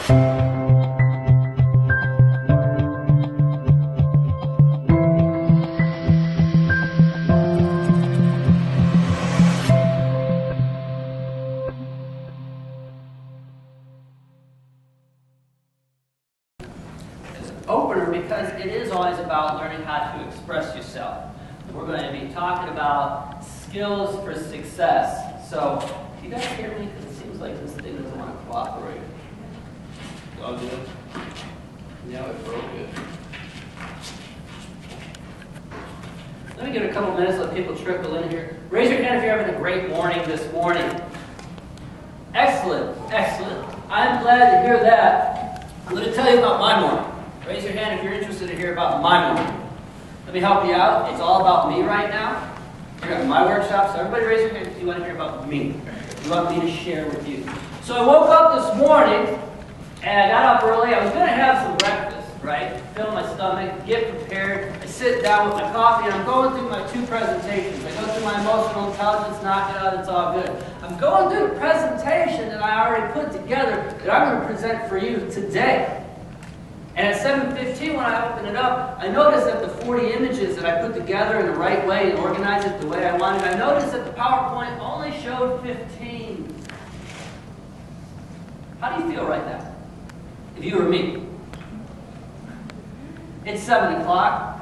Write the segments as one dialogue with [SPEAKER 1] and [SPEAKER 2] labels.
[SPEAKER 1] Opener because it is always about learning how to express yourself. We're going to be talking about skills for success. So, you guys hear me? Because it seems like this thing doesn't want to cooperate.
[SPEAKER 2] All good?
[SPEAKER 1] Yeah, it broke it. Let me give it a couple minutes, let people trickle in here. Raise your hand if you're having a great morning this morning. Excellent, excellent. I'm glad to hear that. I'm going to tell you about my morning. Raise your hand if you're interested to hear about my morning. Let me help you out. It's all about me right now. You're at my workshop, so everybody raise your hand if you want to hear about me. You want me to share with you. So I woke up this morning, and I got up early. I was going to have some breakfast, right? Fill my stomach, get prepared. I sit down with my coffee, and I'm going through my 2 presentations. I go through my emotional intelligence, knock it out, it's all good. I'm going through the presentation that I already put together that I'm going to present for you today. And at 7:15, when I opened it up, I noticed that the 40 images that I put together in the right way and organized it the way I wanted, I noticed that the PowerPoint only showed 15. How do you feel right now, if you were me? It's 7 o'clock.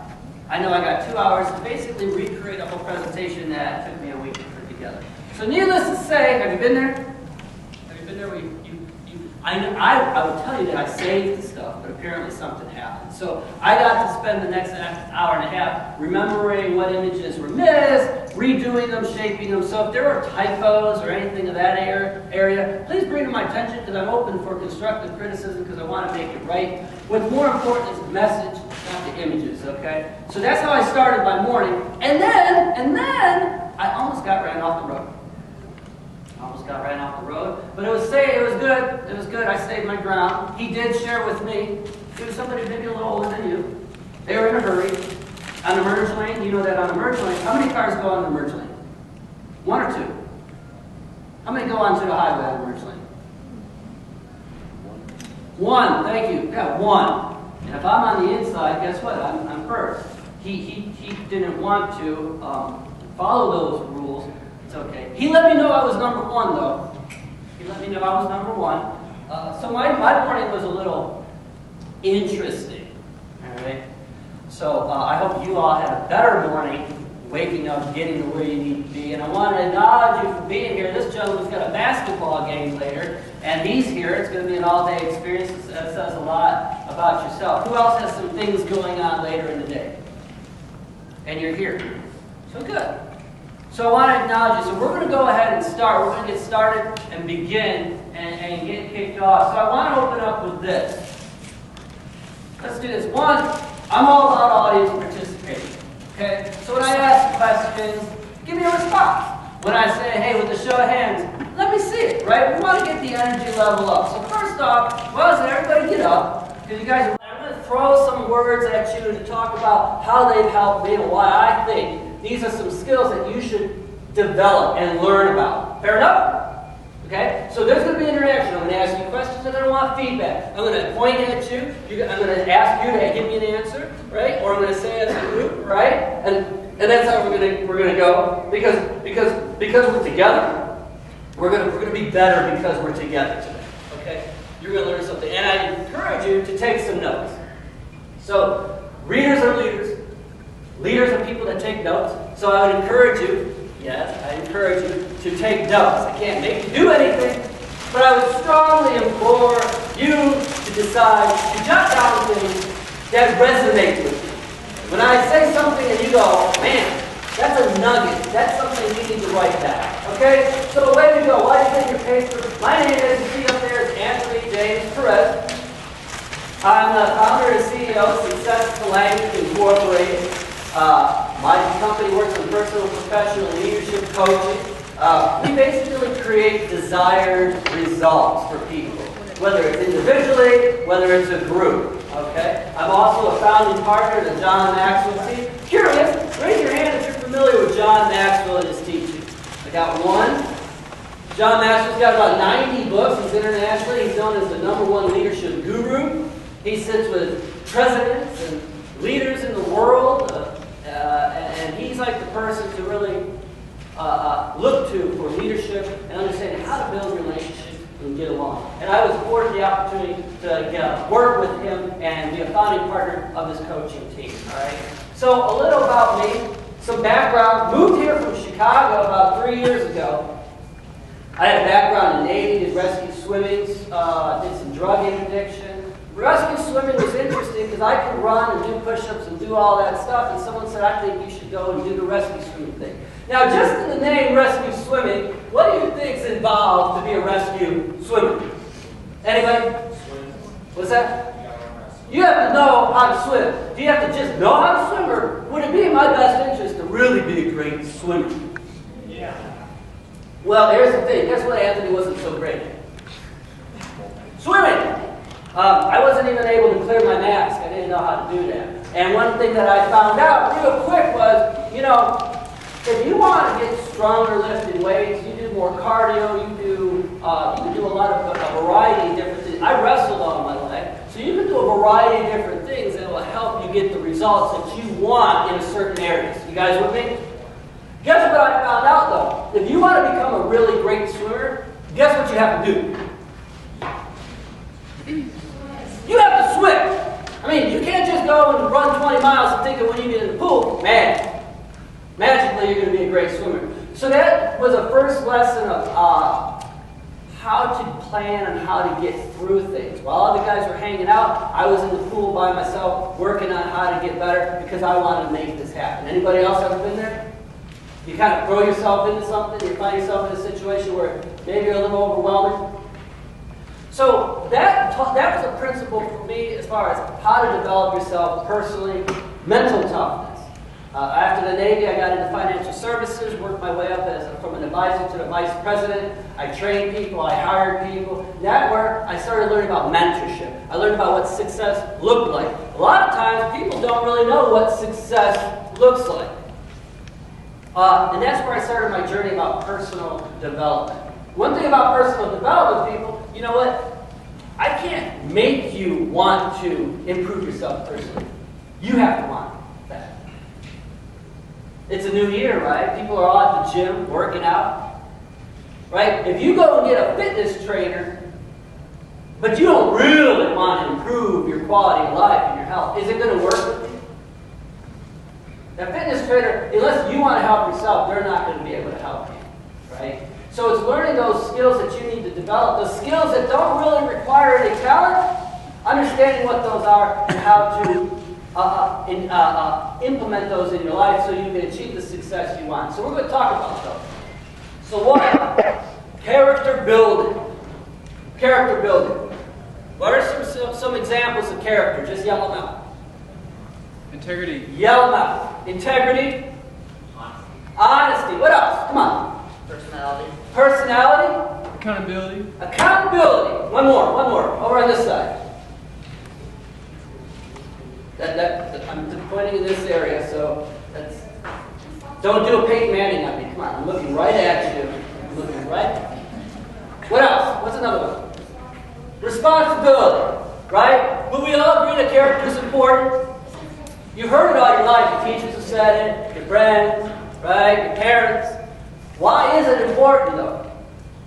[SPEAKER 1] I know I got 2 hours to basically recreate a whole presentation that took me a week to put together. So needless to say, have you been there? Have you been there where I would tell you that I saved the stuff, but apparently something happened. So I got to spend the next hour and a half remembering what images were missed, redoing them, shaping them. So if there are typos or anything of that area, please bring to my attention because I'm open for constructive criticism because I want to make it right. What's more important is the message, not the images, okay? So that's how I started my morning. And then I almost got ran off the road. Almost got ran off the road, but it was good. It was good. I stayed my ground. He did share with me. It was somebody maybe a little older than you. They were in a hurry. On the merge lane, you know that on the merge lane, how many cars go on the merge lane? 1 or 2? How many go onto the highway on the merge lane? 1. Thank you. Yeah, 1. And if I'm on the inside, guess what? I'm first. He didn't want to follow those rules. It's okay. He let me know I was number 1, though. He let me know I was number 1. So my morning was a little interesting. All right. So I hope you all had a better morning, waking up, getting to where you need to be. And I want to acknowledge you for being here. This gentleman's got a basketball game later, and he's here. It's going to be an all-day experience. That says a lot about yourself. Who else has some things going on later in the day? And you're here. So good. So I want to acknowledge you. So we're going to go ahead and start. We're going to get started and begin and get kicked off. So I want to open up with this. Let's do this. 1, I'm all about audience participation. Okay? So when I ask questions, give me a response. When I say, hey, with a show of hands, let me see it, right? We want to get the energy level up. So first off, well, so everybody get up. Because you guys, I'm going to throw some words at you to talk about how they've helped me and why I think these are some skills that you should develop and learn about. Fair enough? Okay? So there's going to be interaction. I'm going to ask you questions and I want feedback. I'm going to point at you. I'm going to ask you to give me an answer, right? Or I'm going to say it as a group, right? And that's how we're going to go. Because we're together, we're going to be better because we're together today. Okay? You're going to learn something. And I encourage you to take some notes. So readers are leaders. Leaders are people that take notes. So I would encourage you, yes, I encourage you to take notes. I can't make you do anything, but I would strongly implore you to decide to jot down things that resonate with you. When I say something and you go, man, that's a nugget. That's something you need to write down. Okay? So away we go. While you take your paper, my name, as you see up there, is Anthony James Perez. I'm the founder and CEO of Successful Language Incorporated. My company works on personal and professional leadership coaching. We basically create desired results for people, whether it's individually, whether it's a group. Okay? I'm also a founding partner of the John Maxwell team. Curious? Raise your hand if you're familiar with John Maxwell and his teaching. I got 1. John Maxwell's got about 90 books. He's internationally. He's known as the #1 leadership He sits with presidents and leaders in the world, and he's like the person to really look to for leadership and understanding how to build relationships and get along. And I was afforded the opportunity to work with him and be a founding partner of his coaching team. All right. So a little about me, some background. Moved here from Chicago about 3 years ago. I had a background in Navy, did rescue swimming, did some drug interdiction. Rescue swimming was interesting because I could run and do push-ups and do all that stuff, and someone said, I think you should go and do the rescue swimming thing. Now, just in the name rescue swimming, what do you think is involved to be a rescue swimmer? Anybody? What's that? You have to know how to swim. Do you have to just know how to swim, or would it be in my best interest to really be a great swimmer? Yeah. Well, here's the thing. Guess what Anthony wasn't so great at? Swimming! I wasn't even able to clear my mask. I didn't know how to do that. And one thing that I found out real quick was, you know, if you want to get stronger lifting weights, you do more cardio, you can do a lot of a variety of different things. I wrestled on my leg, so you can do a variety of different things that will help you get the results that you want in certain areas. You guys with me? Guess what I found out though? If you want to become a really great swimmer, guess what you have to do? You have to swim. I mean, you can't just go and run 20 miles and think that when you get in the pool, man, magically you're going to be a great swimmer. So that was a first lesson of how to plan and how to get through things. While other guys were hanging out, I was in the pool by myself working on how to get better because I wanted to make this happen. Anybody else ever been there? You kind of throw yourself into something, you find yourself in a situation where maybe you're a little overwhelming. So that was a principle for me as far as how to develop yourself personally, mental toughness. After the Navy, I got into financial services, worked my way up from an advisor to the vice president. I trained people, I hired people. That's where I started learning about mentorship. I learned about what success looked like. A lot of times, people don't really know what success looks like. And that's where I started my journey about personal development. One thing about personal development, people, you know what? I can't make you want to improve yourself personally. You have to want that. It's a new year, right? People are all at the gym, working out. Right? If you go and get a fitness trainer, but you don't really want to improve your quality of life and your health, is it going to work with you? A fitness trainer, unless you want to help yourself, they're not going to be able to help you. Right? So it's learning those skills that you need to develop, the skills that don't really require any talent, understanding what those are and how to implement those in your life so you can achieve the success you want. So we're going to talk about those. So one, character building. Character building. What are some examples of character? Just yell them out.
[SPEAKER 3] Integrity.
[SPEAKER 1] Yell them out. Integrity. Honesty. What else? Come on.
[SPEAKER 4] Personality.
[SPEAKER 1] Personality.
[SPEAKER 3] Accountability.
[SPEAKER 1] Accountability. One more. Over on this side. I'm pointing in this area, so don't do a Peyton Manning on me. Come on, I'm looking right at you. I'm looking right. What else? What's another one? Responsibility. Right? Will we all agree that character is important? You've heard it all your life. Your teachers have said it. Your friends, right? Your parents. Why is it important, though?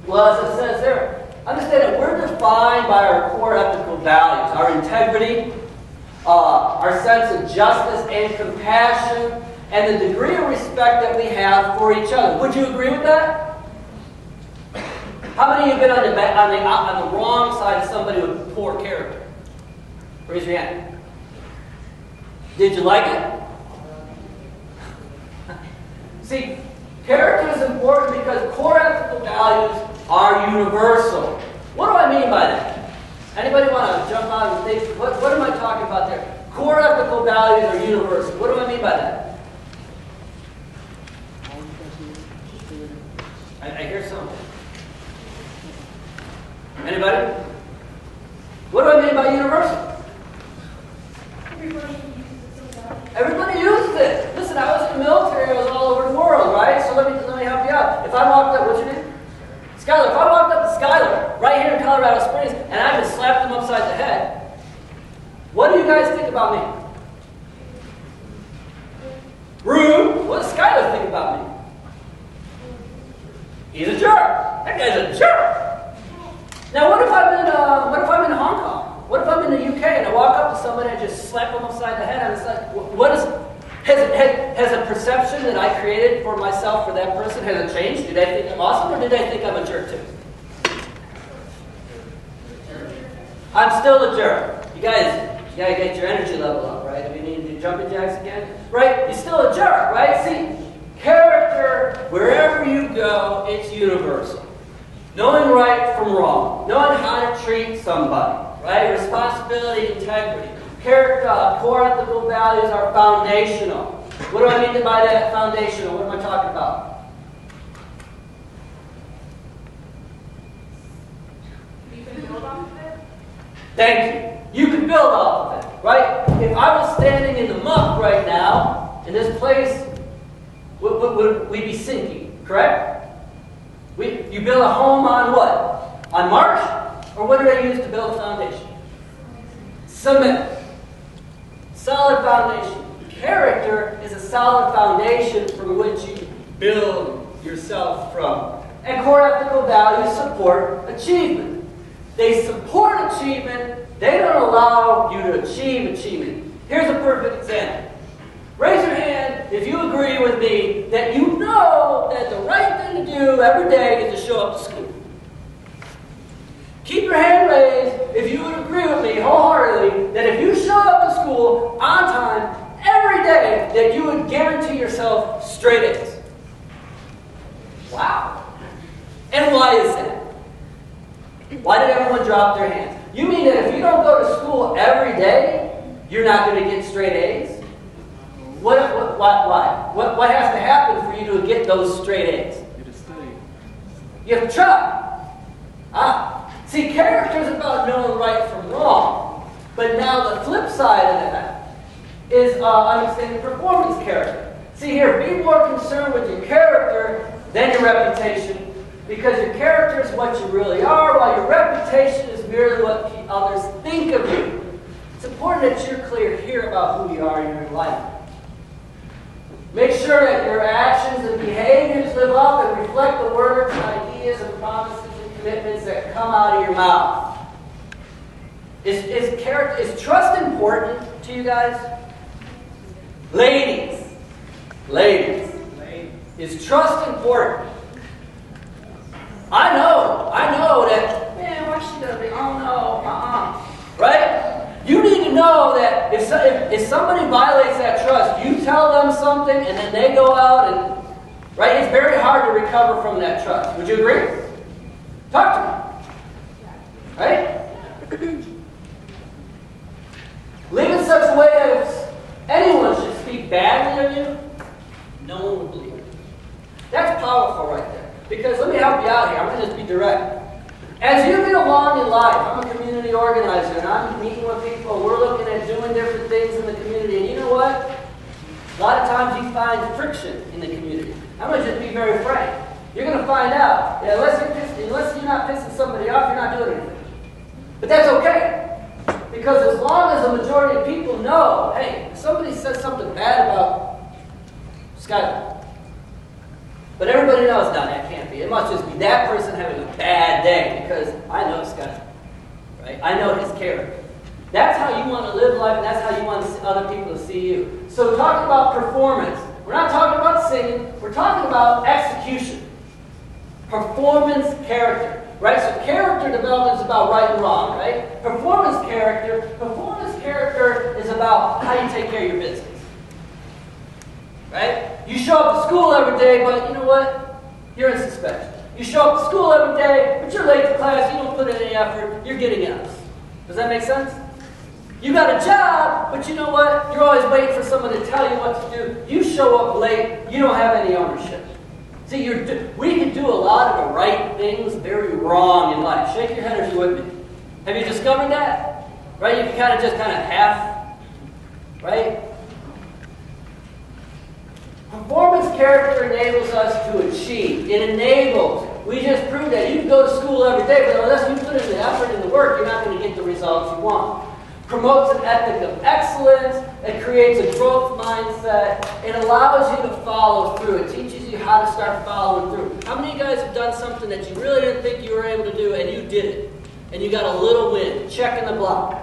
[SPEAKER 1] Well, as it says there, understand that we're defined by our core ethical values, our integrity, our sense of justice and compassion, and the degree of respect that we have for each other. Would you agree with that? How many of you have been on the wrong side of somebody with poor character? Raise your hand. Did you like it? See, character is important because core ethical values are universal. What do I mean by that? Anybody want to jump out and think, what am I talking about there? Core ethical values are universal. What do I mean by that? I hear something. Anybody? What do I mean by universal? Everybody uses it. Listen, I was in the military, I was all over the world, right? So let me help you out. If I walked up, what's your name? Skylar. If I walked up to Skylar, right here in Colorado Springs, and I just slapped him upside the head, What do you guys think about me? Rude. What does Skylar think about me? He's a jerk. That guy's a jerk. Now, what if I'm in Hong Kong? What if I'm in the UK and I walk up to somebody and just slap them upside the head and it's like, has a perception that I created for myself for that person, has it changed? Did I think I'm awesome or did I think I'm a jerk too? I'm still a jerk. You guys, you gotta get your energy level up, right? Do we need to do jumping jacks again? Right? You're still a jerk, right? See, character, wherever you go, it's universal. Knowing right from wrong. Knowing how to treat somebody, right? Responsibility, integrity. Character, core ethical values are foundational. What do I mean by that foundational? What am I talking about? Thank you. You can build off of it, right? If I was standing in the muck right now, in this place, would we be sinking, correct? You build a home on what? On marsh? Or what did I use to build a foundation? Cement. Solid foundation. Character is a solid foundation from which you build yourself from. And core ethical values support achievement. They support achievement. They don't allow you to achieve achievement. Here's a perfect example. Raise your hand if you agree with me that you know that the right thing to do every day is to show up to school. Keep your hand raised if you would agree with me wholeheartedly that if you show up to school on time every day, that you would guarantee yourself straight A's. Wow. And why is that? Why did everyone drop their hands? You mean that if you don't go to school every day, you're not going to get straight A's? Why? What has to happen for you to get those straight A's? You have to try. See, character is about knowing right from wrong. But now the flip side of that is understanding performance character. See here, be more concerned with your character than your reputation, because your character is what you really are, while your reputation is merely what others think of you. It's important that you're clear here about who you are in your life. Make sure that your actions and behaviors live up and reflect the words, ideas, and promises and commitments that come out of your mouth. Is trust important to you guys? Ladies. Is trust important? I know that, man, what's she gonna be? Oh no, right? You need to know that if somebody violates that trust, you tell them something and then they go out and, right? It's very hard to recover from that trust. Would you agree? Talk to me. Right? Live in such a way that if anyone should speak badly of you, no one would believe it. That's powerful right there. Because let me help you out here. I'm going to just be direct. As you get along in life, I'm a community organizer, and I'm meeting with people. We're looking at doing different things in the community. And you know what? A lot of times you find friction in the community. I'm going to just be very frank. You're going to find out that unless you're not pissing somebody off, you're not doing anything. But that's okay. Because as long as the majority of people know, hey, if somebody says something bad about Skylar, but everybody knows, no, that can't be. It must just be that person having a bad day, because I know Skylar, right? I know his character. That's how you want to live life, and that's how you want other people to see you. So talk about performance. We're not talking about singing. We're talking about execution. Performance character, right? So character development is about right and wrong, right? Performance character is about how you take care of your business. Right? You show up to school every day, but you know what? You're in suspension. You show up to school every day, but you're late to class, you don't put in any effort, you're getting F's. Does that make sense? You got a job, but you know what? You're always waiting for someone to tell you what to do. You show up late, you don't have any ownership. See, we can do a lot of the right things very wrong in life. Shake your head if you're with me. Have you discovered that? Right? You can kind of half, right? Performance character enables us to achieve. It enables. We just proved that you can go to school every day, but unless you put in the effort and the work, you're not going to get the results you want. promotes an ethic of excellence, it creates a growth mindset, it allows you to follow through, it teaches you how to start following through. How many of you guys have done something that you really didn't think you were able to do and you did it? And you got a little win, check in the block.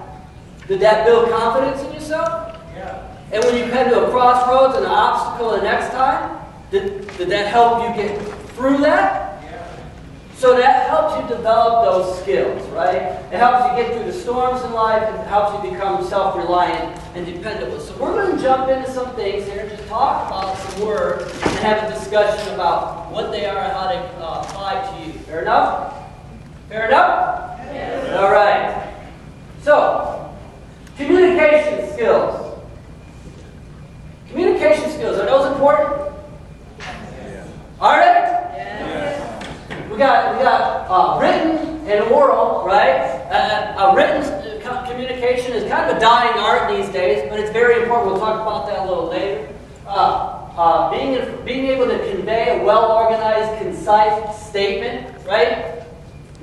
[SPEAKER 1] Did that build confidence in yourself?
[SPEAKER 2] Yeah.
[SPEAKER 1] And when you come to a crossroads and an obstacle the next time, did that help you get through that?
[SPEAKER 2] Yeah.
[SPEAKER 1] So that helps you develop those skills, right? It helps you get through the storms in life. It helps you become self-reliant and dependable. So we're going to jump into some things here, just talk about some words, and have a discussion about what they are and how they apply to you. Fair enough? Fair enough? Yes. All right. So, communication skills. Communication skills, are those important?
[SPEAKER 2] Yeah.
[SPEAKER 1] Are they?
[SPEAKER 2] Yeah.
[SPEAKER 1] We got written and oral, right? Written communication is kind of a dying art these days, but it's very important. We'll talk about that a little later. Being able to convey a well-organized, concise statement, right?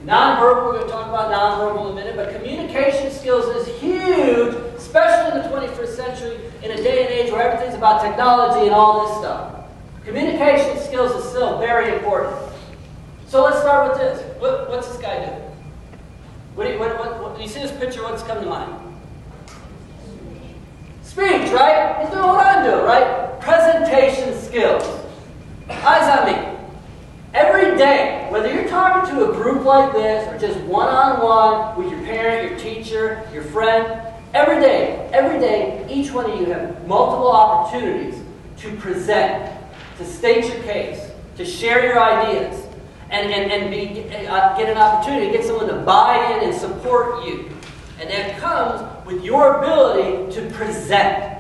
[SPEAKER 1] Nonverbal, we're going to talk about nonverbal in a minute, but communication skills is huge, especially in the 21st century, in a day and age where everything's about technology and all this stuff. Communication skills is still very important. So let's start with this. What's this guy do? When you see this picture, what's come to mind? Speech, right? He's doing what I'm doing, right? Presentation skills. Eyes on me. Every day, whether you're talking to a group like this or just one-on-one with your parent, your teacher, your friend, every day, each one of you have multiple opportunities to present, to state your case, to share your ideas, and get an opportunity to get someone to buy in and support you. And that comes with your ability to present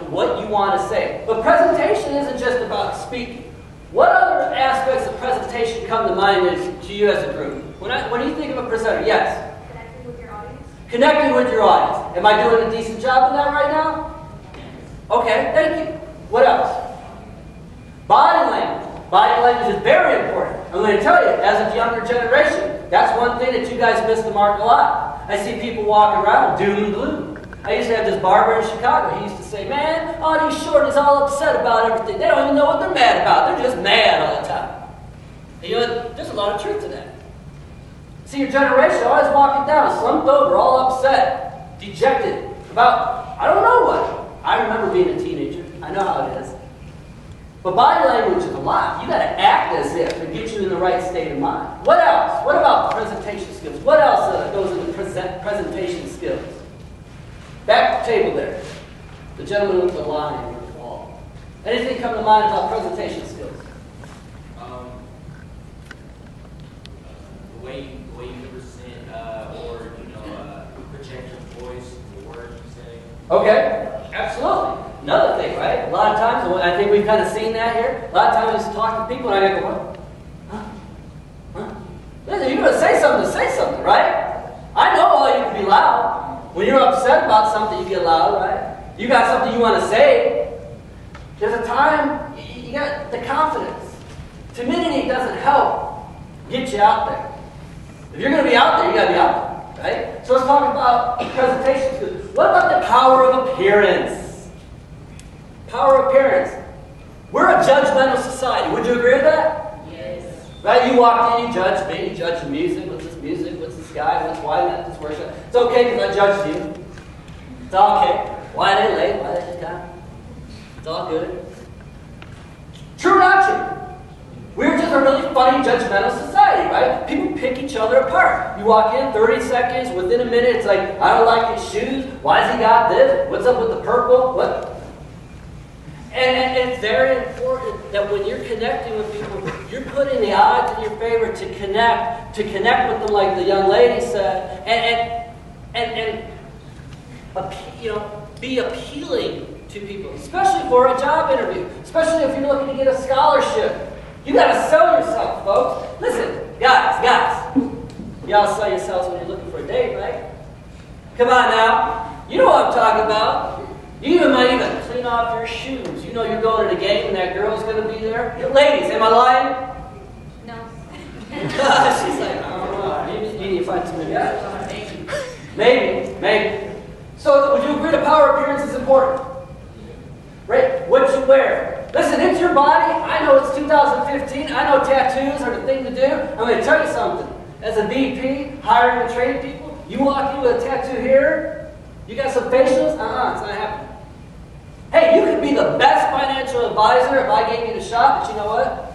[SPEAKER 1] what you want to say. But presentation isn't just about speaking. What other aspects of presentation come to mind to you as a group? When you think of a presenter, yes?
[SPEAKER 4] Connecting with your audience.
[SPEAKER 1] Connecting with your audience. Am I doing a decent job of that right now? Okay, thank you. What else? Body language. Body language is very important. I'm going to tell you, as a younger generation, that's one thing that you guys miss the mark a lot. I see people walking around doom and gloom. I used to have this barber in Chicago. He used to say, man, all these shorties all upset about everything. They don't even know what they're mad about. They're just mad all the time. And you know, there's a lot of truth to that. See, your generation always walking down, slumped over, all upset, dejected, about, I don't know what. I remember being a teenager. I know how it is. But body language is a lot. You got to act as if to get you in the right state of mind. What else? What about presentation skills? What else goes into presentation skills? Back table there. The gentleman with the line on the wall. Anything come to mind about presentation skills?
[SPEAKER 5] The way you present, or project your voice, the words you say.
[SPEAKER 1] Okay, absolutely. Another thing, right? A lot of times, and I think we've kind of seen that here. A lot of times, I just talk to people, and I go, what? Huh? Listen, you're going to say something, right? I know all you can be loud. When you're upset about something, you get loud, right? You got something you want to say. There's a time you got the confidence. Timidity doesn't help get you out there. If you're going to be out there, you got to be out there, right? So let's talk about presentation skills. What about the power of appearance? Power of appearance. We're a judgmental society. Would you agree with that?
[SPEAKER 4] Yes.
[SPEAKER 1] Right? You walk in, you judge me, you judge the music. What's this music? What's this guy? What's why not this worship? It's okay because I judged you. It's all okay. Why are they late? Why are they just time? It's all good. True or not true? We're just a really funny, judgmental society, right? People pick each other apart. You walk in, 30 seconds, within a minute, it's like, I don't like his shoes. Why has he got this? What's up with the purple? What? And it's very important that when you're connecting with people, you're putting the odds in your favor to connect with them, like the young lady said, and be appealing to people, especially for a job interview, especially if you're looking to get a scholarship. You got to sell yourself, folks. Listen, guys, y'all sell yourselves when you're looking for a date, right? Come on now, you know what I'm talking about. You might even clean off your shoes. You know you're going to the game and that girl's going to be there. Ladies, am I lying?
[SPEAKER 4] No.
[SPEAKER 1] She's like, I don't know. You need to find somebody else. Maybe. So would you agree the power of appearance is important? Right? What you wear. Listen, it's your body. I know it's 2015. I know tattoos are the thing to do. I'm going to tell you something. As a VP, hiring and training people, you walk in with a tattoo here, you got some facials, it's not happening. Hey, you could be the best financial advisor if I gave you the shot, but you know what?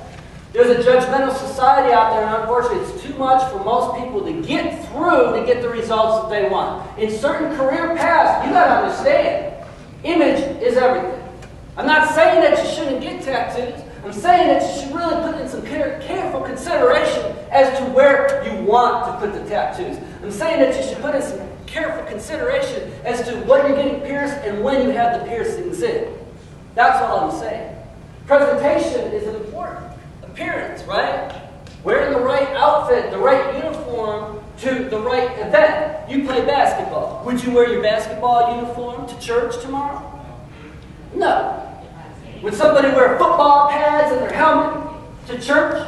[SPEAKER 1] There's a judgmental society out there, and unfortunately it's too much for most people to get through to get the results that they want. In certain career paths, you got to understand, image is everything. I'm not saying that you shouldn't get tattoos. I'm saying that you should really put in some careful consideration as to where you want to put the tattoos. I'm saying that you should put in some careful consideration as to what you're getting pierced and when you have the piercings in. That's all I'm saying. Presentation is important. Appearance, right? Wearing the right outfit, the right uniform to the right event. You play basketball. Would you wear your basketball uniform to church tomorrow? No. Would somebody wear football pads and their helmet to church?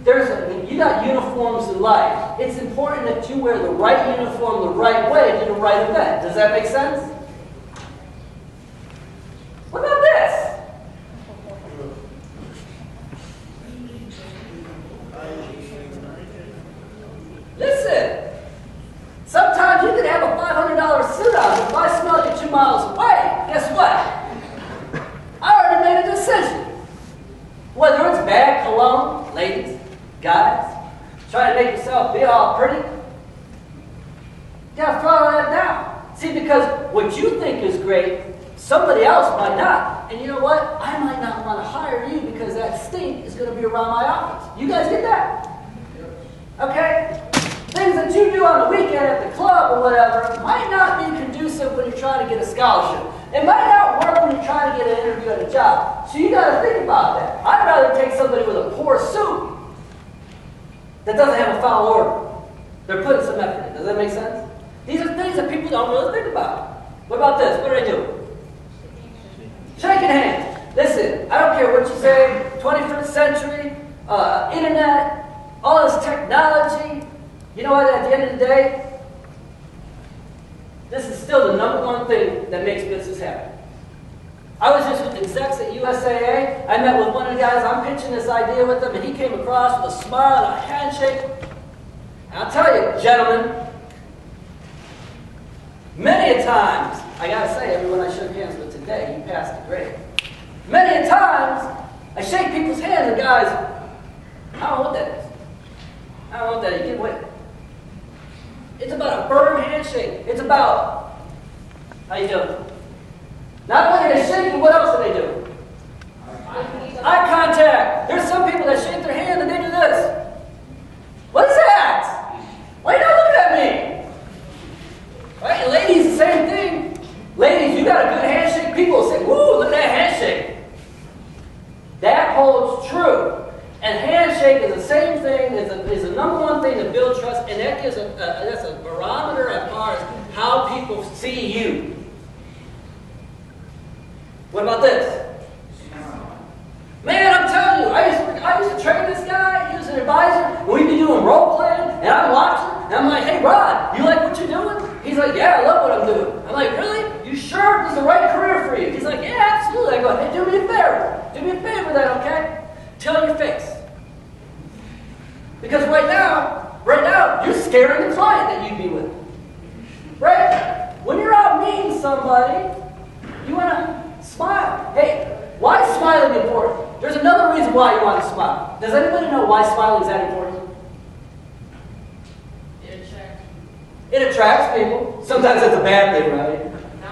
[SPEAKER 1] You got uniforms in life. It's important that you wear the right uniform the right way to the right event. Does that make sense? What about this? Listen, sometimes you can have a $500 suit on, but if I smell you 2 miles away, guess what? I already made a decision. Whether it's bad cologne, ladies, guys, trying to make yourself be all pretty, you gotta throw that down. See, because what you think is great, somebody else might not. And you know what? I might not want to hire you because that stink is going to be around my office. You guys get that? Okay? Things that you do on the weekend at the club or whatever might not be conducive when you're trying to get a scholarship. It might not work when you're trying to get an interview at a job. So you got to think about that. I'd rather take somebody with a poor suit that doesn't have a foul order. They're putting some effort in. Does that make sense? These are things that people don't really think about. What about this? What do I do? Shaking hands. Listen, I don't care what you say, 21st century, internet, all this technology. You know what, at the end of the day, this is still the #1 thing that makes business happen. I was just with execs at USAA. I met with one of the guys. I'm pitching this idea with him, and he came across with a smile and a handshake. And I'll tell you, gentlemen, many a times, I got to say, everyone I shook hands with today, you passed the grade. Many a times, I shake people's hands, and guys, I don't know what that is. I don't know what that is. You get away. It's about a firm handshake. It's about, how you doing? Not only are they shaking, what else do they do? Eye contact. There's some people that shake their hand and they do this. What is that? Why are you not looking at me? Right? And ladies, the same thing. Ladies, you got a good handshake. People say, woo, look at that handshake. That holds true. And handshake is the same thing, is the #1 thing to build trust, and that gives that's a barometer as far as how people see you. What about this? Man, I'm telling you, I used to train this guy, he was an advisor, and we'd be doing role playing, and I'm watching, and I'm like, hey Rod, you like what you're doing? He's like, yeah, I love what I'm doing. I'm like, really? You sure this is the right career for you? He's like, yeah, absolutely. I go, hey, do me a favor. Do me a favor then, okay? Tell your face. Because right now, you're scaring the client that you'd be with. Right? When you're out meeting somebody, you want to smile. Hey, why is smiling important? There's another reason why you want to smile. Does anybody know why smiling is that important? It attracts people. Sometimes that's a bad thing, right? No,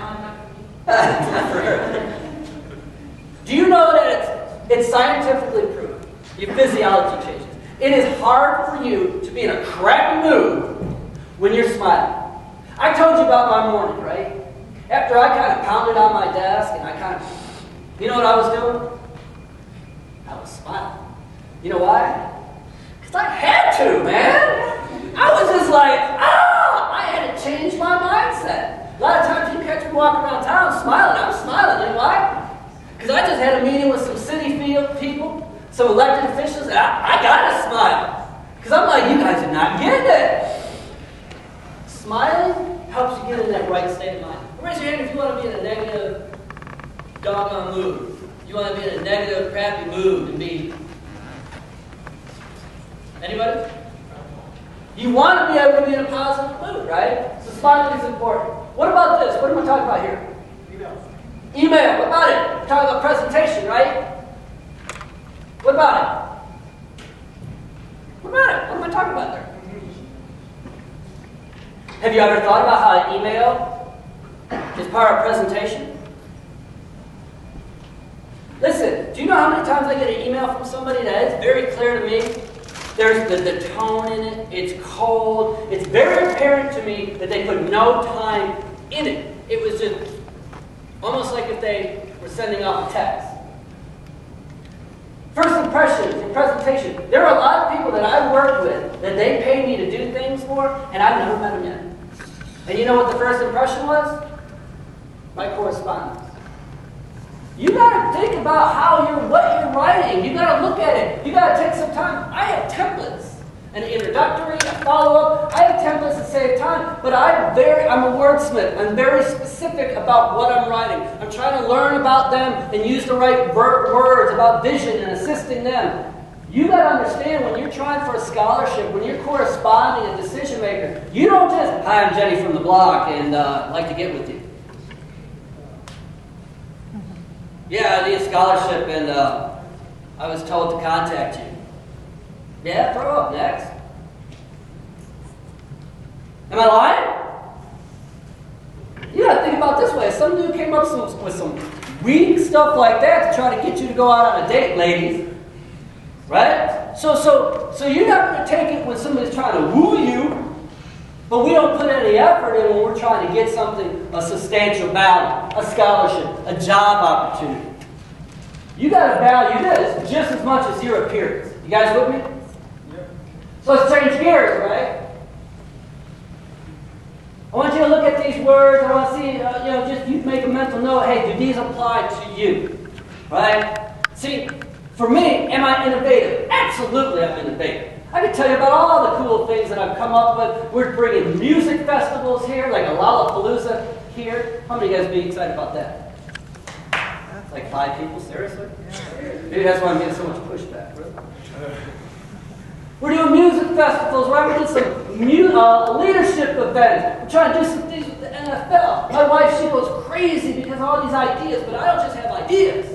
[SPEAKER 1] not for her. Do you know that it's scientifically proven? Your physiology changes. It is hard for you to be in a crappy mood when you're smiling. I told you about my morning, right? After I kind of pounded on my desk and you know what I was doing? I was smiling. You know why? Because I had to, man. I was just like, I had to change my mindset. A lot of times you catch me walking around town smiling. I'm smiling. You know why? Because I just had a meeting with some city people, some elected officials, and I got to smile. Because I'm like, you guys are not getting it. Smiling helps you get in that right state of mind. Raise your hand if you want to be in a negative, doggone mood. You want to be in a negative, crappy mood and be... Anybody? You want to be able to be in a positive mood, right? So smiling is important. What about this? What am I talking about here? Email. What about it? We're talking about presentation, right? What about it? What about it? What am I talking about there? Have you ever thought about how an email is part of presentation? Listen, do you know how many times I get an email from somebody that is very clear to me? There's the tone in it, it's cold, it's very apparent to me that they put no time in it. It was just almost like if they were sending off a text. First impressions in presentation. There are a lot of people that I work with that they pay me to do things for, and I've never met them yet. And you know what the first impression was? My correspondence. You got to think about what you're writing. You got to look at it. You got to take some time. I have templates, an introductory, a follow-up. I have templates to save time, but I'm a wordsmith. I'm very specific about what I'm writing. I'm trying to learn about them and use the right words about vision and assisting them. You got to understand when you're trying for a scholarship, when you're corresponding a decision maker, you don't just, hi, I'm Jenny from the blog and I'd like to get with you. Yeah, I need a scholarship and I was told to contact you. Yeah, throw up, next. Am I lying? You gotta think about it this way. Some dude came up with some weak stuff like that to try to get you to go out on a date, ladies. Right? So you're not gonna take it when somebody's trying to woo you, but we don't put any effort in when we're trying to get something, a substantial value, a scholarship, a job opportunity. You got to value this just as much as your appearance. You guys with me? Yep. So let's change gears, right? I want you to look at these words. I want to see, just you make a mental note. Hey, do these apply to you? Right? See, for me, am I innovative? Absolutely, I'm innovative. I can tell you about all the cool things that I've come up with. We're bringing music festivals here, like a Lollapalooza here. How many of you guys be excited about that? Like 5 people, seriously? Maybe that's why I'm getting so much pushback, really. We're doing music festivals, right? We're doing some leadership events. We're trying to do some things with the NFL. My wife, she goes crazy because of all these ideas, but I don't just have ideas.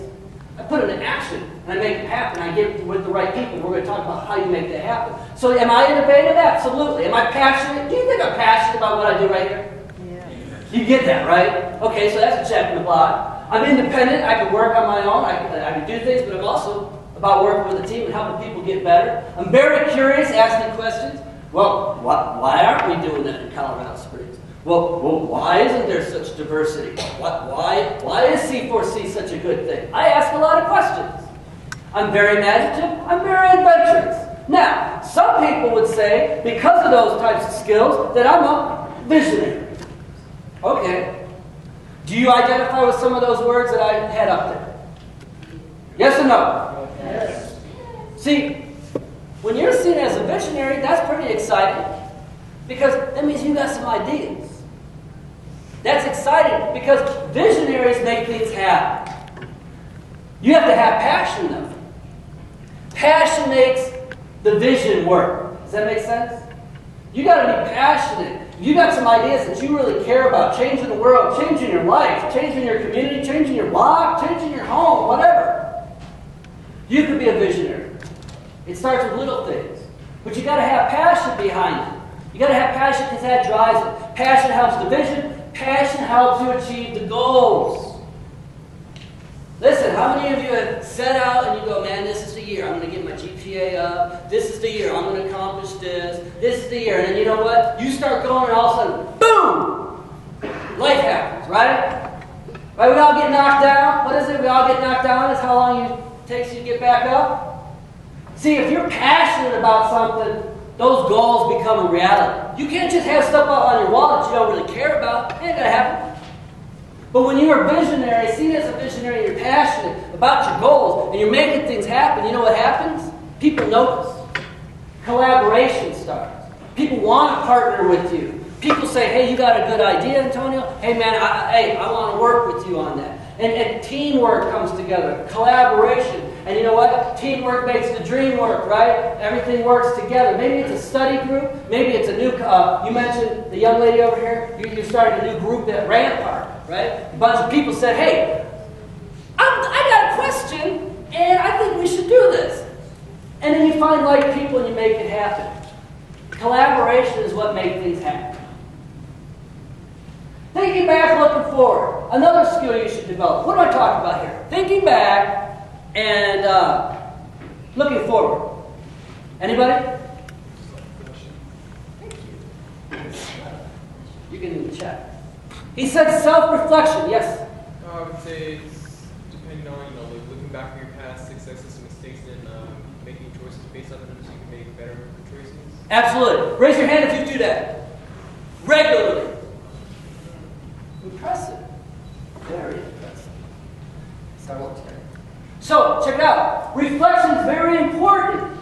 [SPEAKER 1] I put it in action, and I make it happen. I get it with the right people. We're going to talk about how you make that happen. So am I innovative? Absolutely. Am I passionate? Do you think I'm passionate about what I do right here? Yeah. You get that, right? Okay, so that's a check in the block. I'm independent. I can work on my own. I can do things, but I'm also about working with a team and helping people get better. I'm very curious, asking questions. Well, why aren't we doing that in Colorado Springs? Well, why isn't there such diversity? Why is C4C such a good thing? I ask a lot of questions. I'm very imaginative. I'm very adventurous. Now, some people would say, because of those types of skills, that I'm a visionary. Okay. Do you identify with some of those words that I had up there? Yes or no? Yes. See, when you're seen as a visionary, that's pretty exciting. Because that means you got some ideas. That's exciting because visionaries make things happen. You have to have passion, though. Passion makes the vision work. Does that make sense? You got to be passionate. You got some ideas that you really care about, changing the world, changing your life, changing your community, changing your block, changing your home, whatever. You could be a visionary. It starts with little things. But you got to have passion behind it. You got to have passion because that drives it. Passion helps the vision. Passion helps you achieve the goals. Listen, how many of you have set out and you go, man, this is the year. I'm going to get my GPA up. This is the year. I'm going to accomplish this. This is the year. And then you know what? You start going and all of a sudden, boom! Life happens, right? Right? We all get knocked down. What is it? We all get knocked down. It's how long it takes you to get back up. See, if you're passionate about something, those goals become a reality. You can't just have stuff up on your wall that you don't really care about. It ain't going to happen. But when you're a visionary, seen as a visionary, you're passionate about your goals, and you're making things happen, you know what happens? People notice. Collaboration starts. People want to partner with you. People say, hey, you got a good idea, Antonio? Hey, man, I want to work with you on that. And teamwork comes together, collaboration. And you know what? Teamwork makes the dream work, right? Everything works together. Maybe it's a study group. Maybe it's a new, you mentioned the young lady over here. You started a new group at Rampart, right? A bunch of people said, hey, I got a question, and I think we should do this. And then you find like people and you make it happen. Collaboration is what makes things happen. Thinking back, looking forward. Another skill you should develop. What am I talking about here? Thinking back and looking forward. Anybody? Thank you. You can check. He said self-reflection. Yes?
[SPEAKER 6] I would say it's depending on, like looking back on your past successes and mistakes and making choices based on them so you can make better choices. Absolutely.
[SPEAKER 1] Raise your hand if you do that. Regularly. Impressive. Very impressive. Start with today. So, check it out. Reflection is very important.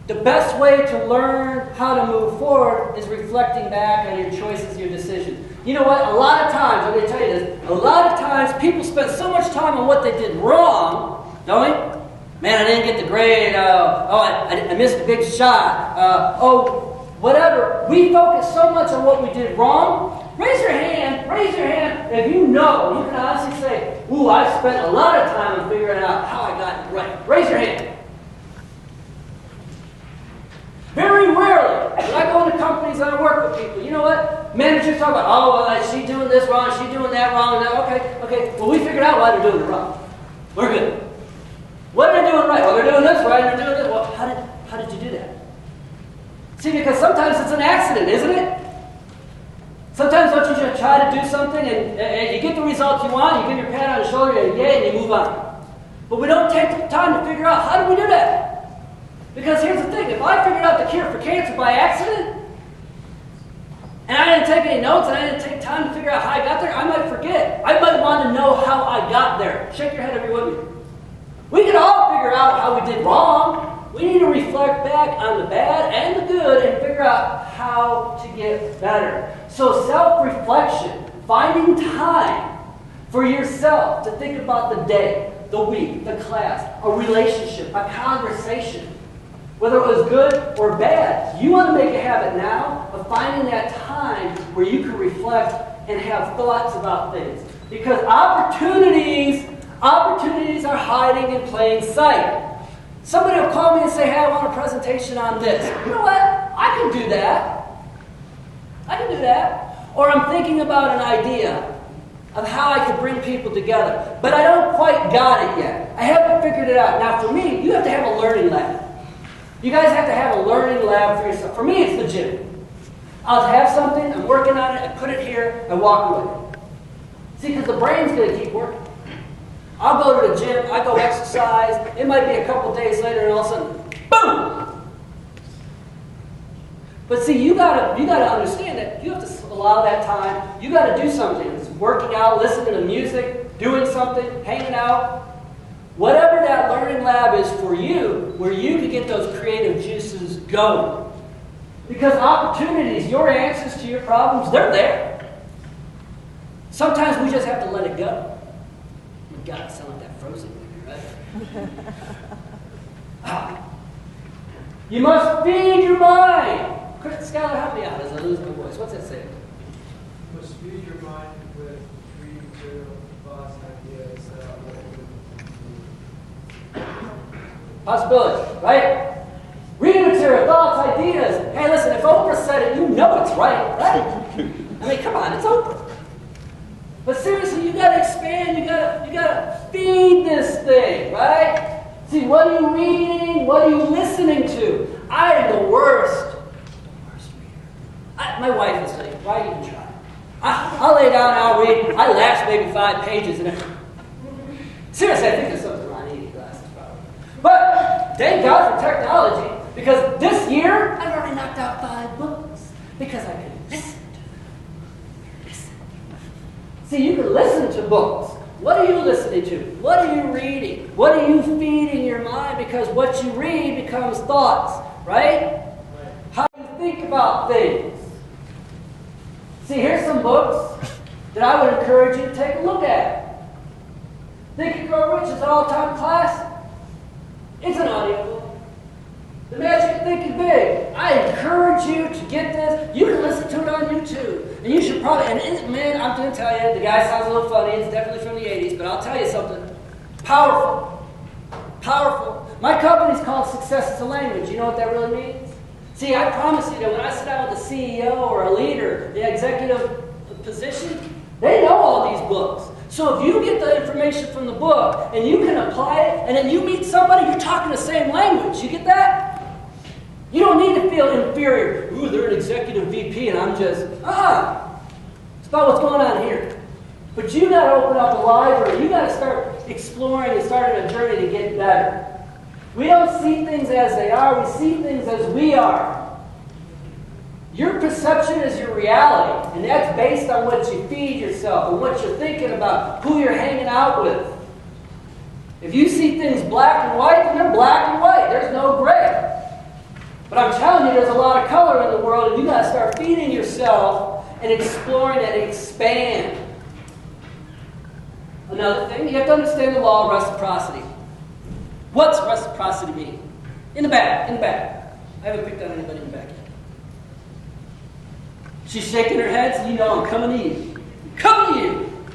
[SPEAKER 1] The best way to learn how to move forward is reflecting back on your choices, your decisions. You know what? A lot of times, I'm going to tell you this, a lot of times people spend so much time on what they did wrong, don't we? Man, I didn't get the grade. I missed a big shot. Whatever. We focus so much on what we did wrong. Raise your hand if you know, you can honestly say, ooh, I spent a lot of time on figuring out how I got it right. Raise your hand. Very rarely, when I go into companies and I work with people, you know what? Managers talk about, oh, well, is she doing this wrong? Is she doing that wrong? Okay. Well, we figured out why they're doing it wrong. We're good. What are they doing right? Well, they're doing this right, they're doing this. Well, how did you do that? See, because sometimes it's an accident, isn't it? Sometimes don't you just try to do something and you get the result you want, you give your pat on the shoulder, and yay, and you move on. But we don't take the time to figure out, how did we do that? Because here's the thing, if I figured out the cure for cancer by accident, and I didn't take any notes, and I didn't take time to figure out how I got there, I might forget. I might want to know how I got there. Shake your head if you're with me. We can all figure out how we did wrong. We need to reflect back on the bad and the good and figure out how to get better. So self-reflection, finding time for yourself to think about the day, the week, the class, a relationship, a conversation, whether it was good or bad. You want to make a habit now of finding that time where you can reflect and have thoughts about things. Because opportunities are hiding in plain sight. Somebody will call me and say, hey, I want a presentation on this. You know what? I can do that. Or I'm thinking about an idea of how I could bring people together. But I don't quite got it yet. I haven't figured it out. Now for me, you have to have a learning lab. You guys have to have a learning lab for yourself. For me, it's the gym. I'll have something, I'm working on it, I put it here, I walk away. See, because the brain's going to keep working. I'll go to the gym, I go exercise, it might be a couple days later, and all of a sudden, boom! But see, you gotta understand that you have to allow that time. You got to do something. It's working out, listening to music, doing something, hanging out. Whatever that learning lab is for you, where you can get those creative juices going. Because opportunities, your answers to your problems, they're there. Sometimes we just have to let it go. Oh my God, it sounds like that Frozen movie, right? You must feed your mind. Chris, Skylar, help me out as I lose my voice. What's that say?
[SPEAKER 7] You must feed your mind with free material, thoughts, ideas,
[SPEAKER 1] possibilities, right? Reading material, thoughts, ideas. Hey, listen, if Oprah said it, you know it's right? I mean, come on, it's Oprah. But seriously, you gotta expand, you gotta feed this thing, right? See, what are you reading? What are you listening to? I am the worst reader. My wife will say, why even try? I'll lay down and I'll read. I last maybe 5 pages. Seriously, I think there's something wrong eating glasses, probably. But thank God for technology, because this year, I've already knocked out 5 books. Because I can listen to them. Listen. See, you can listen to books. What are you listening to? What are you reading? What are you feeding your mind? Because what you read becomes thoughts, right? How do you think about things? See, here's some books that I would encourage you to take a look at. Think and Grow Rich is an all-time classic. It's an audiobook. The Magic of Thinking Big. I encourage you to get this. You can listen to it on YouTube. And you should probably, man, I'm going to tell you, the guy sounds a little funny. It's definitely from the 80s, but I'll tell you something. Powerful. Powerful. My company's called Success as a Language. You know what that really means? See, I promise you that when I sit down with a CEO or a leader, the executive position, they know all these books. So if you get the information from the book and you can apply it, and then you meet somebody, you're talking the same language. You get that? You don't need to feel inferior. Ooh, they're an executive VP and I'm just, It's about what's going on here. But you got to open up a library. You got to start exploring and starting a journey to get better. We don't see things as they are. We see things as we are. Your perception is your reality, and that's based on what you feed yourself and what you're thinking about, who you're hanging out with. If you see things black and white, then they're black and white. There's no gray. But I'm telling you, there's a lot of color in the world, and you got to start feeding yourself and exploring and expand. Another thing, you have to understand the law of reciprocity. What's reciprocity mean? In the back, in the back. I haven't picked on anybody in the back yet. She's shaking her head, so you know I'm coming to you. I'm coming to you.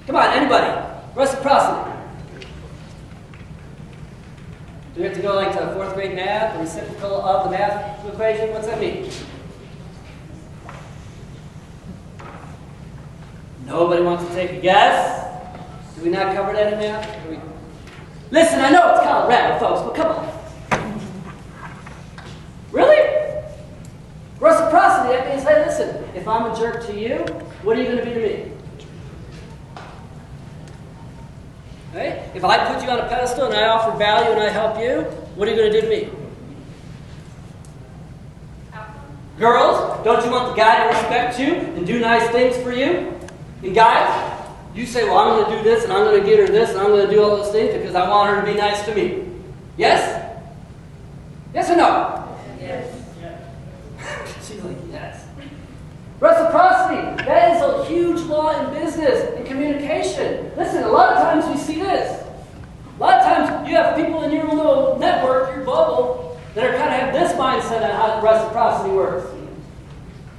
[SPEAKER 1] Come on, anybody. Reciprocity. Do we have to go like to 4th grade math, the reciprocal of the math equation? What's that mean? Nobody wants to take a guess? Did we not cover that in math? Listen, I know it's Colorado, folks, but come on. Really? Reciprocity, that means, hey, listen, if I'm a jerk to you, what are you going to be to me? Right? If I put you on a pedestal and I offer value and I help you, what are you going to do to me? Girls, don't you want the guy to respect you and do nice things for you? And guys, you say, well, I'm going to do this and I'm going to get her this and I'm going to do all those things because I want her to be nice to me. Yes? Yes or no?
[SPEAKER 4] Yes.
[SPEAKER 1] She's like, yes. Reciprocity, that is a huge law in business and communication. Listen, a lot of times we see this. A lot of times you have people in your little network, your bubble, that are kind of have this mindset on how reciprocity works.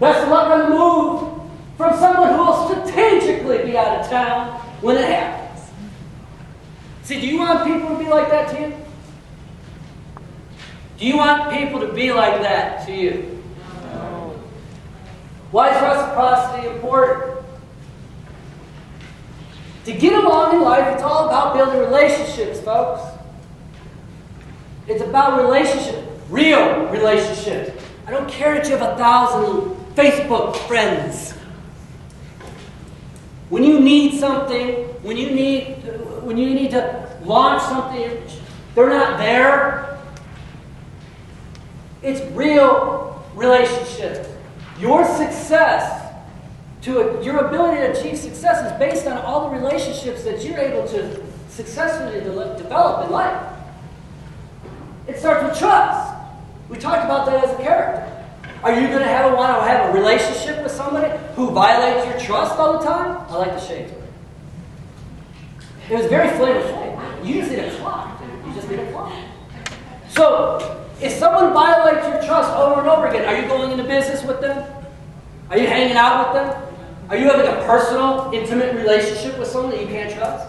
[SPEAKER 1] Best of luck on the move from someone who will strategically be out of town when it happens. See, do you want people to be like that to you? Do you want people to be like that to you? No. Why is reciprocity important? To get along in life, it's all about building relationships, folks. It's about relationships, real relationships. I don't care that you have 1,000 Facebook friends. When you need something, when you need to launch something, they're not there. It's real relationships. Your success, your ability to achieve success is based on all the relationships that you're able to successfully develop in life. It starts with trust. We talked about that as a character. Are you going to want to have a relationship with somebody who violates your trust all the time? I like the shades. It was very flavorful. You just need a clock, dude. You just need a clock. So, if someone violates your trust over and over again, are you going into business with them? Are you hanging out with them? Are you having a personal, intimate relationship with someone that you can't trust?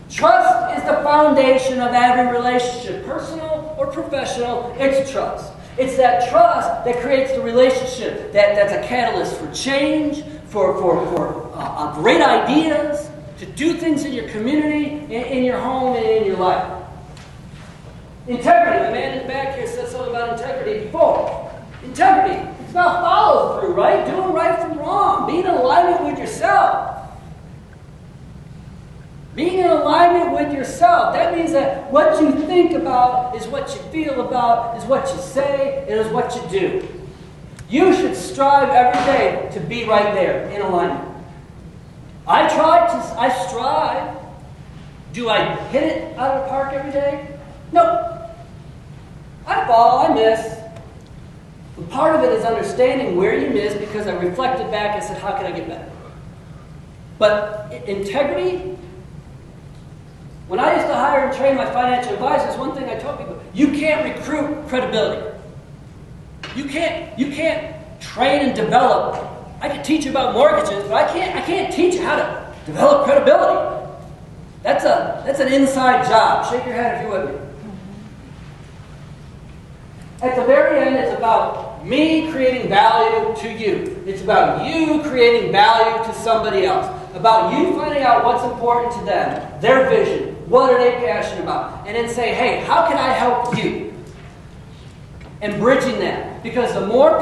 [SPEAKER 1] Trust is the foundation of every relationship, personal or professional. It's trust. It's that trust that creates the relationship that's a catalyst for change, for great ideas, to do things in your community, in your home, and in your life. Integrity. The man in the back here said something about integrity before. Integrity. It's about follow through, right? Doing right from wrong. Being in alignment with yourself. Being in alignment with yourself. That means that what you think about is what you feel about, is what you say, and is what you do. You should strive every day to be right there, in alignment. I strive. Do I hit it out of the park every day? No. I fall, I miss. But part of it is understanding where you missed, because I reflected back and said, how can I get better? But integrity, when I used to hire and train my financial advisors, one thing I told people, you can't recruit credibility. You can't train and develop. I can teach you about mortgages, but I can't teach you how to develop credibility. That's an inside job. Shake your head if you're with me. At the very end, it's about me creating value to you. It's about you creating value to somebody else. About you finding out what's important to them, their vision, what are they passionate about, and then say, hey, how can I help you? And bridging that. Because the more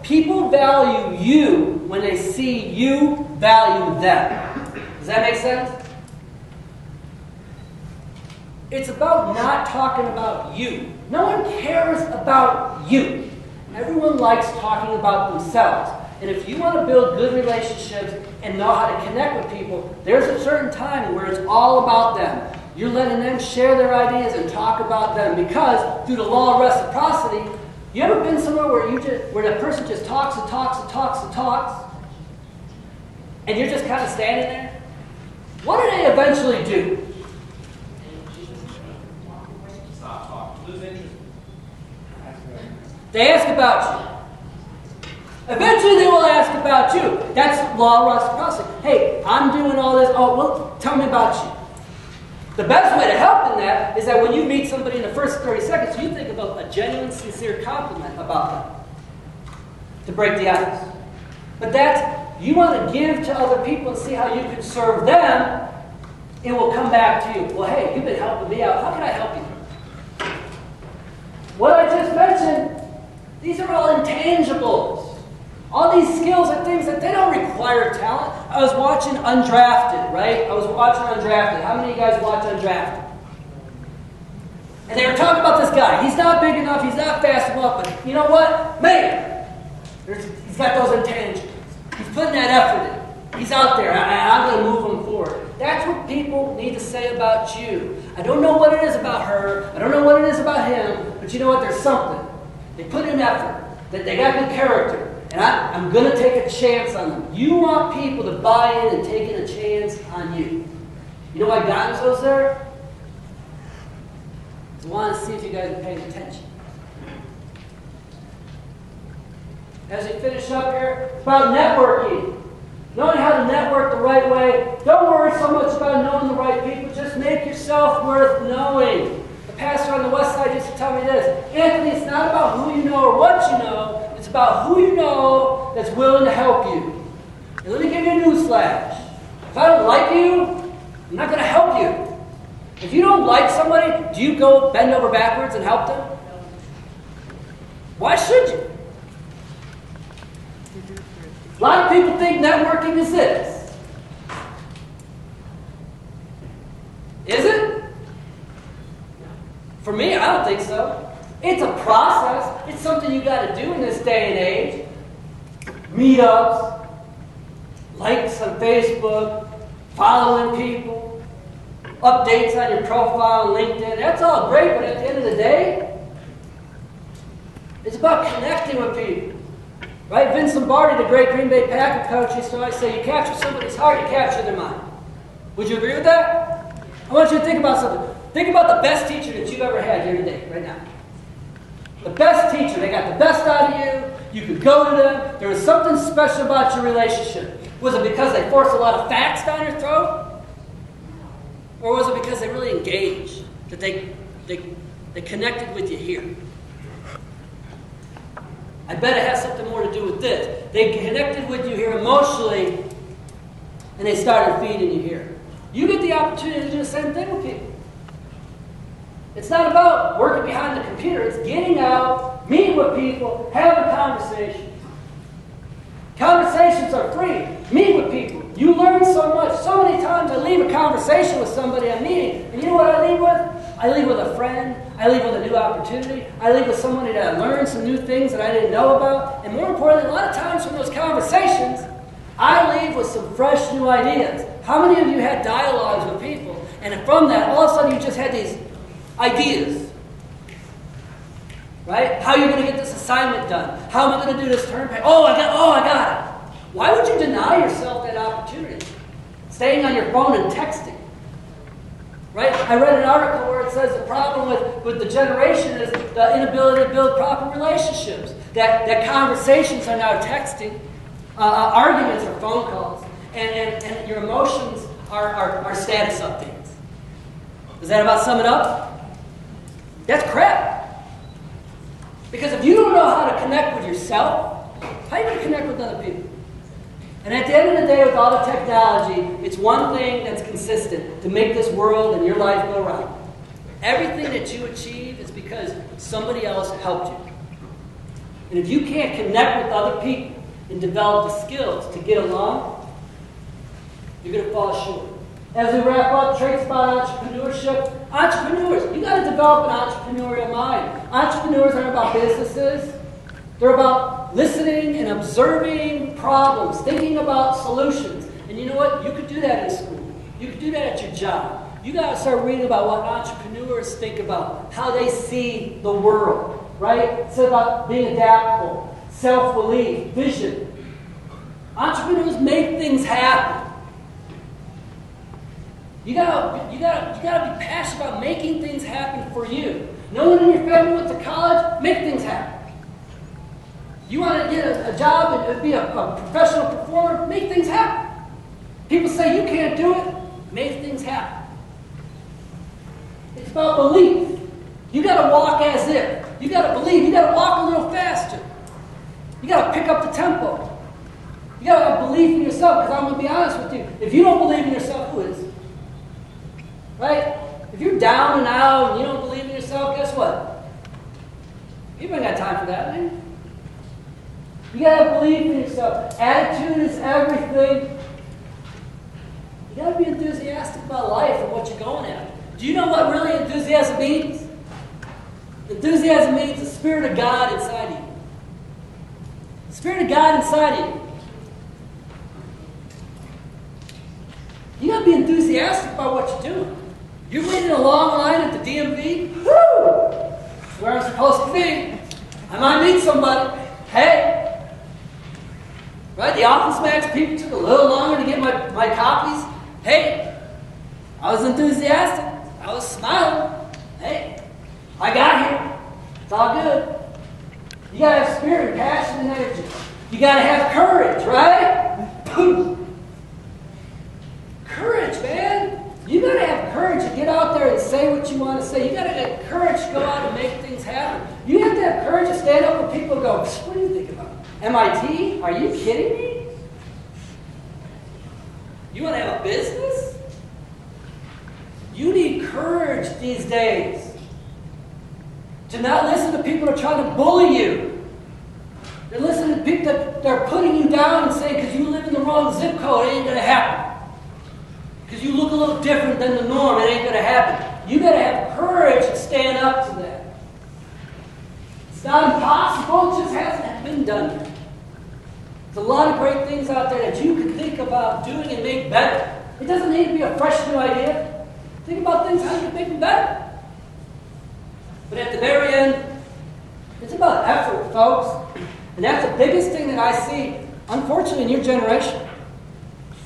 [SPEAKER 1] people value you when they see you value them. Does that make sense? It's about not talking about you. No one cares about you. Everyone likes talking about themselves. And if you want to build good relationships and know how to connect with people, there's a certain time where it's all about them. You're letting them share their ideas and talk about them, because through the law of reciprocity, you ever been somewhere where the person just talks and talks and talks and talks, and you're just kind of standing there? What do they eventually do?
[SPEAKER 5] Stop talking. Lose interest.
[SPEAKER 1] They ask about you. Eventually they will ask about you. That's law of reciprocity. Hey, I'm doing all this. Oh, well, tell me about you. The best way to help in that is that when you meet somebody in the first 30 seconds, you think about a genuine, sincere compliment about them to break the ice. But that's, you want to give to other people and see how you can serve them, it will come back to you. Well, hey, you've been helping me out. How can I help you? What I just mentioned, these are all intangibles. All these skills are things that they don't require talent. I was watching Undrafted, right? I was watching Undrafted. How many of you guys watch Undrafted? And they were talking about this guy. He's not big enough. He's not fast enough. But you know what? Man, he's got those intangibles. He's putting that effort in. He's out there. I'm going to move him forward. That's what people need to say about you. I don't know what it is about her. I don't know what it is about him. But you know what? There's something. They put in effort. That they got good character. And I'm going to take a chance on them. You want people to buy in and taking a chance on you. You know why guidance was there? Because I want to see if you guys are paying attention. As we finish up here, it's about networking. Knowing how to network the right way. Don't worry so much about knowing the right people. Just make yourself worth knowing. The pastor on the west side used to tell me this. Anthony, it's not about who you know or what you know. It's about who you know that's willing to help you. And let me give you a newsflash. If I don't like you, I'm not going to help you. If you don't like somebody, do you go bend over backwards and help them? Why should you? A lot of people think networking is this. Is it? For me, I don't think so. It's a process. It's something you got to do in this day and age. Meetups, likes on Facebook, following people, updates on your profile on LinkedIn. That's all great, but at the end of the day, it's about connecting with people. Right? Vince Lombardi, the great Green Bay Packer coach, used to always say, you capture somebody's heart, you capture their mind. Would you agree with that? I want you to think about something. Think about the best teacher that you've ever had here today, right now. The best teacher. They got the best out of you. You could go to them. There was something special about your relationship. Was it because they forced a lot of facts down your throat? Or was it because they really engaged? That they connected with you here? I bet it has something more to do with this. They connected with you here emotionally, and they started feeding you here. You get the opportunity to do the same thing with people. It's not about working behind the computer. It's getting out, meeting with people, having conversations. Conversations are free. Meet with people. You learn so much. So many times I leave a conversation with somebody I'm meeting, and you know what I leave with? I leave with a friend. I leave with a new opportunity. I leave with somebody that I learned some new things that I didn't know about. And more importantly, a lot of times from those conversations, I leave with some fresh new ideas. How many of you had dialogues with people, and from that, all of a sudden you just had these ideas? Right? How are you going to get this assignment done? How am I going to do this term pay? Oh, I got it. Why would you deny yourself that opportunity? Staying on your phone and texting. Right? I read an article where it says the problem with the generation is the inability to build proper relationships. That conversations are now texting, arguments are phone calls, and your emotions are status updates. Does that about sum it up? That's crap. Because if you don't know how to connect with yourself, how are you going to connect with other people? And at the end of the day, with all the technology, it's one thing that's consistent: to make this world and your life go round. Everything that you achieve is because somebody else helped you. And if you can't connect with other people and develop the skills to get along, you're going to fall short. As we wrap up, traits about entrepreneurship. Entrepreneurs, you got to develop an entrepreneurial mind. Entrepreneurs aren't about businesses. They're about listening and observing problems, thinking about solutions. And you know what? You could do that in school. You could do that at your job. You got to start reading about what entrepreneurs think about, how they see the world, right? It's about being adaptable, self-belief, vision. Entrepreneurs make things happen. You gotta be passionate about making things happen for you. No one in your family went to college, make things happen. You want to get a job and be a professional performer, make things happen. People say you can't do it, make things happen. It's about belief. You got to walk as if. You got to believe. You got to walk a little faster. You got to pick up the tempo. You got to have belief in yourself, because I'm going to be honest with you. If you don't believe in yourself, who is? Right? If you're down and out and you don't believe in yourself, guess what? People ain't got time for that, man. You got to believe in yourself. Attitude is everything. You got to be enthusiastic about life and what you're going after. Do you know what really enthusiasm means? Enthusiasm means the Spirit of God inside you. The Spirit of God inside you. You got to be enthusiastic about what you're doing. You're waiting in a long line at the DMV. Woo! That's where I'm supposed to be. I might meet somebody. Hey! Right? The Office Max people took a little longer to get my copies. Hey! I was enthusiastic. I was smiling. Hey! I got here. It's all good. You got to have spirit, passion, and energy. You got to have courage, right? Courage, man. You got to have courage to get out there and say what you want to say. You got to have courage to go out and make things happen. You have to have courage to stand up when people go, what do you think about MIT? Are you kidding me? You want to have a business? You need courage these days to not listen to people that are trying to bully you. They're listening to people that are putting you down and saying, because you live in the wrong zip code, it ain't going to happen. Because you look a little different than the norm, it ain't going to happen. You got to have courage to stand up to that. It's not impossible, it just hasn't been done yet. There's a lot of great things out there that you can think about doing and make better. It doesn't need to be a fresh new idea. Think about things, how you can make them better. But at the very end, it's about effort, folks. And that's the biggest thing that I see, unfortunately, in your generation.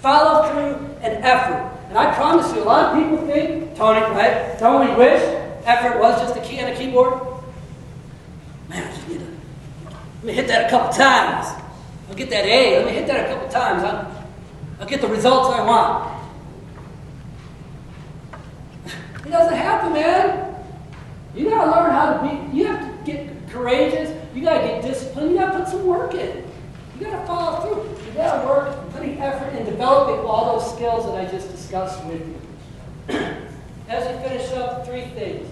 [SPEAKER 1] Follow through and effort. And I promise you, a lot of people think, Tony, right? Don't we wish effort was just a key on a keyboard? Man, I just need to, let me hit that a couple times. I'll get that A. Let me hit that a couple times. I'll get the results I want. It doesn't happen, man. You got to learn how to be, you have to get courageous. You got to get disciplined. You got to put some work in. You got to follow through. You got to work, putting effort in developing all those skills that I just discussed with you. As we finish up, 3 things.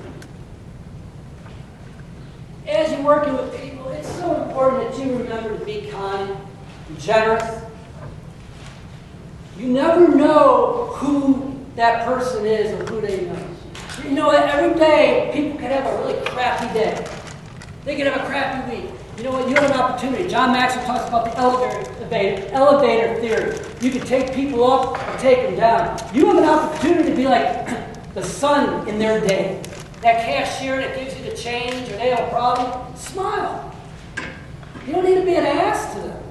[SPEAKER 1] As you're working with people, it's so important that you remember to be kind and generous. You never know who that person is or who they know. You know, every day, people can have a really crappy day. They can have a crappy week. You know what? You have an opportunity. John Maxwell talks about the elevator theory. You can take people up or take them down. You have an opportunity to be like the sun in their day. that cashier that gives you the change or they have a problem, smile. You don't need to be an ass to them.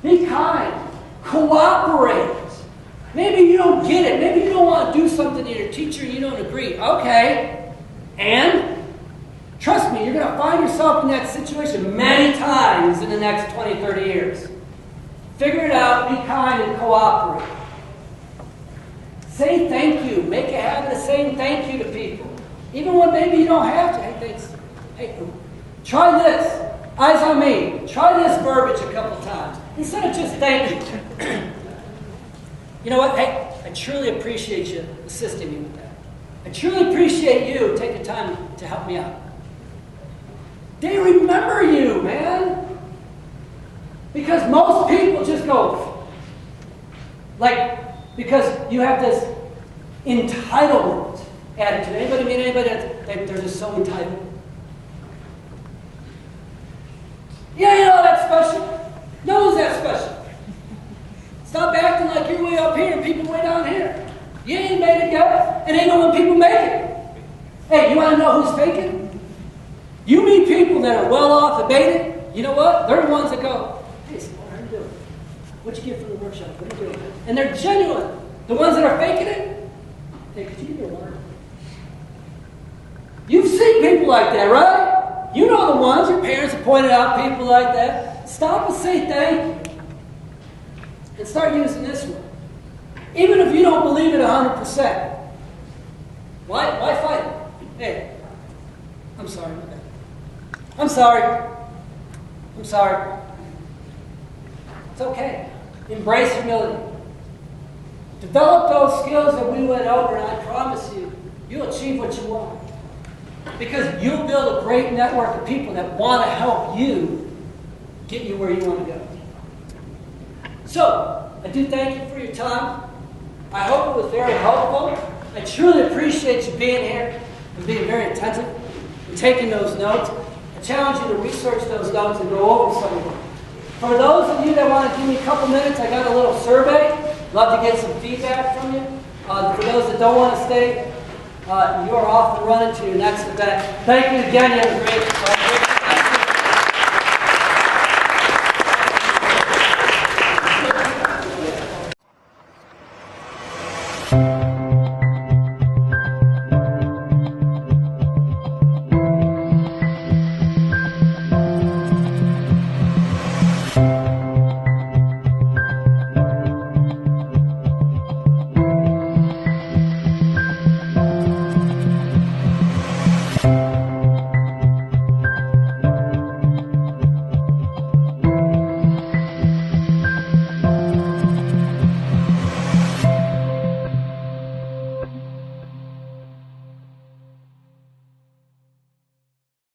[SPEAKER 1] Be kind. Cooperate. Maybe you don't get it. Maybe you don't want to do something to your teacher and you don't agree. Okay. And trust me, you're going to find yourself in that situation many times in the next 20, 30 years. Figure it out. Be kind and cooperate. Say thank you. Make a habit of saying thank you to people. Even when maybe you don't have to. Hey, thanks. Hey, try this. Eyes on me. Try this verbiage a couple times. Instead of just thank you. You know what? Hey, I truly appreciate you assisting me with that. I truly appreciate you taking time to help me out. They remember you, man. Because most people just go, like, because you have this entitlement attitude. Anybody meet anybody they're just so entitled? Yeah, you know that's special. No one's that special. Stop acting like you're way up here and people way down here. You ain't made it yet, and ain't no when people make it. Hey, you want to know who's faking? You meet people that are well off and made it. You know what? They're the ones that go, hey, Simone, how you doing? What'd you get from the workshop? What are you doing? And they're genuine. The ones that are faking it, hey, could you give me a water? You've seen people like that, right? You know the ones. Your parents have pointed out people like that. Stop and say thank you. And start using this one. Even if you don't believe it 100%. Why fight it? Hey, I'm sorry. I'm sorry. I'm sorry. It's okay. Embrace humility. Develop those skills that we went over, and I promise you, you'll achieve what you want. Because you'll build a great network of people that want to help you get you where you want to go. So, I do thank you for your time. I hope it was very helpful. I truly appreciate you being here and being very attentive and taking those notes. I challenge you to research those notes and go over some of them. For those of you that want to give me a couple minutes, I got a little survey. Love to get some feedback from you. For those that don't want to stay, you are off and running to your next event. Thank you again. You have a great
[SPEAKER 8] Thank you.